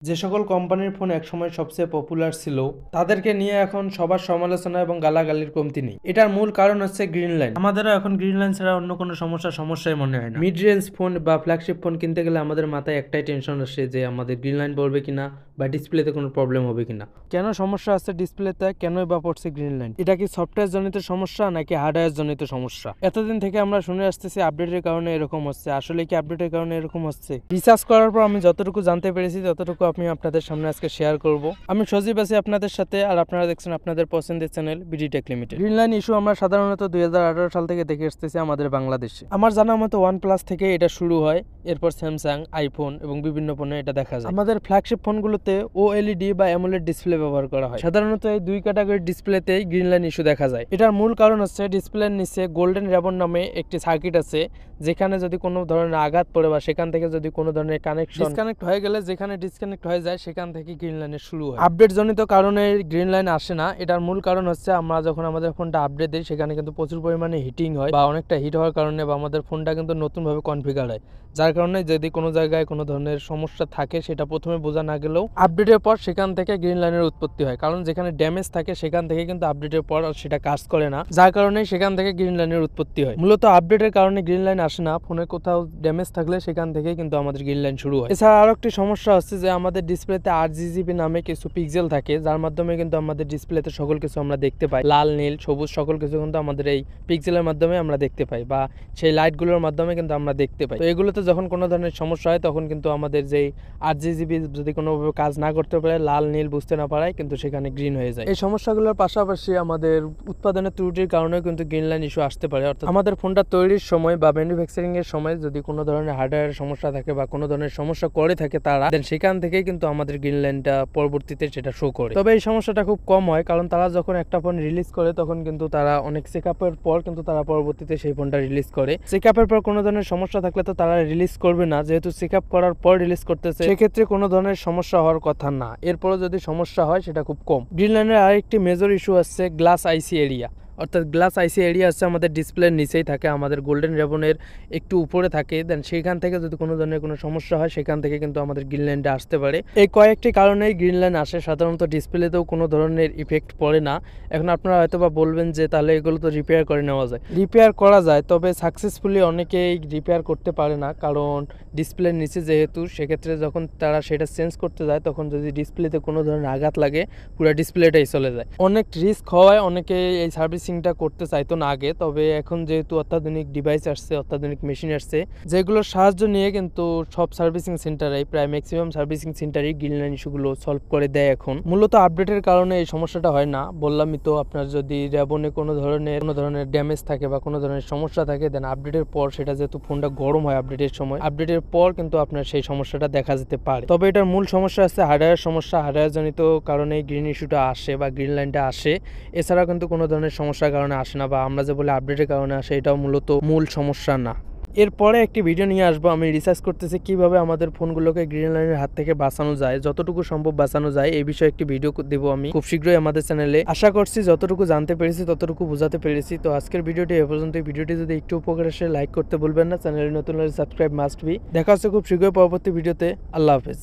যে সকল কোম্পানির ফোন একসময় সবচেয়ে পপুলার ছিল তাদেরকে নিয়ে এখন সবার সমালোচনা এবং গালাগালির কমতি নেই। এটার মূল কারণ হচ্ছে গ্রিন লাইন। আমাদেরও এখন গ্রিন লাইন ছাড়া অন্য কোনো সমস্যাই মনে হয় না। মিড রেঞ্জ ফোন বা ফ্ল্যাগশিপ ফোন কিনতে গেলে আমাদের মাথায় একটাই টেনশন আসে যে আমাদের গ্রিন লাইন পড়বে কিনা বা ডিসপ্লেতে কোনো প্রবলেম হবে কিনা। কেন সমস্যা আছে ডিসপ্লেতে, কেনই বা পড়ছে গ্রিন লাইন? এটা কি সফটওয়্যার জনিত সমস্যা নাকি হার্ডওয়্যার জনিত সমস্যা? এতদিন থেকে আমরা শুনে আসতেছি আপডেটের কারণে এরকম হচ্ছে। আসলে কি আপডেটের কারণে এরকম হচ্ছে? রিসার্চ করার পর আমি যতটুকু জানতে পেরেছি ততটুকু আমি আপনাদের সামনে আজকে শেয়ার করব। আমি সজীব আছি আপনাদের সাথে, আর আপনারা দেখছেন আপনাদের পছন্দের channel BD tech limited. Green line issue আমরা সাধারণত 2018 সাল থেকে দেখে আসতেছি আমাদের বাংলাদেশে। আমার জানা মতো OnePlus থেকে এটা শুরু হয়, এরপর স্যামসাং, আইফোন এবং বিভিন্ন ফোনে এটা দেখা যায়। আমাদের ফ্ল্যাগশিপ ফোনগুলোতে OLED বা অ্যামোলেড ডিসপ্লে ব্যবহার করা হয়। সাধারণত এই দুই ক্যাটাগরির ডিসপ্লেতেই গ্রিন লাইন ইস্যু দেখা যায়। এটার মূল কারণ হচ্ছে ডিসপ্লের নিচে গোল্ডেন রেবন নামে একটি সার্কিট আছে, যেখানে যদি কোনো ধরনের আঘাত পড়ে বা সেখান থেকে যদি কোনো ধরনের ডিসকানেক্ট হয়ে গেলে, যেখানে ডিসকানেক্ট হয়ে যায় সেখান থেকে গ্রিন লাইনের শুরু হয়। আপডেট জনিত কারণে গ্রিন লাইন আসে না। এটার মূল কারণ হচ্ছে আমরা যখন আমাদের ফোনটা আপডেট দিই সেখানে কিন্তু প্রচুর পরিমাণে হিটিং হয় বা অনেকটা হিট হওয়ার কারণে বা আমাদের ফোনটা কিন্তু নতুনভাবে কনফিগার হয়, যার কারণে যদি কোনো জায়গায় কোনো ধরনের সমস্যা থাকে সেটা প্রথমে বোঝা না গেলেও আপডেটের পর সেখান থেকে গ্রিন লাইনের উৎপত্তি হয়। কারণ যেখানে ড্যামেজ থাকে সেখান থেকে কিন্তু আপডেটের পর সেটা কাজ করে না, যার কারণে সেখান থেকে গ্রিন লাইনের উৎপত্তি হয়। মূলত আপডেটের কারণে গ্রিন লাইন আসে না, ফোনে কোথাও ড্যামেজ থাকলে সেখান থেকে কিন্তু আমাদের গ্রিন লাইন শুরু হয়। এছাড়া আরো একটি সমস্যা হচ্ছে যে আমাদের ডিসপ্লেতে RGB নামে কিছু পিক্সেল থাকে, যার মাধ্যমে কিন্তু আমাদের ডিসপ্লেতে সকল কিছু আমরা দেখতে পাই। লাল, নীল, সবুজ সকল কিছু কিন্তু আমাদের এই পিক্সেলের মাধ্যমে আমরা দেখতে পাই বা সেই লাইটগুলোর মাধ্যমে কিন্তু আমরা দেখতে পাই। তো এগুলোতে যখন কোনো ধরনের সমস্যা হয় তখন কিন্তু আমাদের যেই RGB যদি কোনোভাবে কাজ না করতে পারে, লাল নীল বুঝতে না পারায় কিন্তু সেখানে গ্রিন হয়ে যায়। এই সমস্যাগুলোর পাশাপাশি আমাদের উৎপাদনের ত্রুটির কারণেও কিন্তু গ্রিন লাইন ইস্যু আসতে পারে। অর্থাৎ আমাদের ফোনটা তৈরির সময় বা ম্যানুফ্যাকচারিং এর সময় যদি কোনো ধরনের হার্ডওয়্যারের সমস্যা থাকে বা কোনো ধরনের সমস্যা করে থাকে তারা, দেন সেখান থেকেই কিন্তু আমাদের গ্রিন লাইনটা পরবর্তীতে সেটা শো করে। তবে এই সমস্যাটা খুব কম হয়, কারণ তারা যখন একটা ফোন রিলিজ করে তখন কিন্তু তারা অনেক চেকআপের পর কিন্তু তারা পরবর্তীতে সেই ফোনটা রিলিজ করে। চেকআপের পর কোনো ধরনের সমস্যা থাকলে তো তারা রিলিজ করবে না, যেহেতু চেকআপ করার পর রিলিজ করতেছে সেক্ষেত্রে কোনো ধরনের সমস্যা হওয়ার কথা না। এরপরও যদি সমস্যা হয় সেটা খুব কম। গ্রিন লাইনের আরেকটি মেজর ইস্যু আছে গ্লাস আইসি এরিয়া। অর্থাৎ গ্লাস আইসি এরিয়া হচ্ছে আমাদের ডিসপ্লের নিচেই থাকে, আমাদের গোল্ডেন রেবনের একটু উপরে থাকে। দেন সেখান থেকে যদি কোনো ধরনের কোনো সমস্যা হয় সেখান থেকে কিন্তু আমাদের গ্রিন লাইনটা আসতে পারে। এই কয়েকটি কারণেই গ্রিন লাইন আসে। সাধারণত ডিসপ্লেতেও কোনো ধরনের ইফেক্ট পড়ে না। এখন আপনারা হয়তো বা বলবেন যে তাহলে এগুলো তো রিপেয়ার করে নেওয়া যায়। রিপেয়ার করা যায়, তবে সাকসেসফুলি অনেকেই রিপেয়ার করতে পারে না, কারণ ডিসপ্লের নিচে যেহেতু, সেক্ষেত্রে যখন তারা সেটা চেঞ্জ করতে যায় তখন যদি ডিসপ্লেতে কোনো ধরনের আঘাত লাগে পুরো ডিসপ্লেটাই চলে যায়। অনেক রিস্ক হওয়ায় অনেকে এই সার্ভিসিংটা করতে চাইতো না আগে, তবে এখন যেহেতু অত্যাধুনিক ডিভাইস আসছে, অত্যাধুনিক মেশিন আসছে, যেগুলোর সাহায্য নিয়ে কিন্তু সব সার্ভিসিং সেন্টারে, প্রায় ম্যাক্সিমাম সার্ভিসিং সেন্টারই গ্রিন লাইন ইস্যুগুলো সলভ করে দেয় এখন। মূলত আপডেটের কারণে এই সমস্যাটা হয় না। বললামই তো, আপনার যদি র্যাবনে কোনো ধরনের ড্যামেজ থাকে বা কোনো ধরনের সমস্যা থাকে, দেন আপডেটের পর সেটা যেহেতু ফোনটা গরম হয় আপডেটের সময়, আপডেটের পর কিন্তু আপনার সেই সমস্যাটা দেখা যেতে পারে। তবে এটার মূল সমস্যা আছে হার্ডওয়্যার সমস্যা। হার্ডওয়্যার জনিত কারণে গ্রিন ইস্যুটা আসে বা গ্রিন লাইনটা আসে। এছাড়া কিন্তু কোনো ধরনের সমস্যার কারণে আসে না, বা আমরা যে বলে আপডেটের কারণে আসে, এটাও মূলত মূল সমস্যা না। এরপরে একটি ভিডিও নিয়ে আসবো, আমি রিসার্চ করতেছি কিভাবে আমাদের ফোনগুলোকে গ্রিন লাইনের হাত থেকে বাঁচানো যায়, যতটুকু সম্ভব বাঁচানো যায়। এই বিষয়ে একটি ভিডিও দেবো আমি খুব শীঘ্রই আমাদের চ্যানেলে। আশা করছি যতটুকু জানতে পেরেছি ততটুকু বোঝাতে পেরেছি। তো আজকের ভিডিওটি এ পর্যন্ত। ভিডিওটি যদি একটু উপকার আসে লাইক করতে ভুলবেন না, চ্যানেলে নতুন হলে সাবস্ক্রাইব মাস্ট বি। দেখা হচ্ছে খুব শীঘ্রই পরবর্তী ভিডিওতে। আল্লাহ হাফেজ।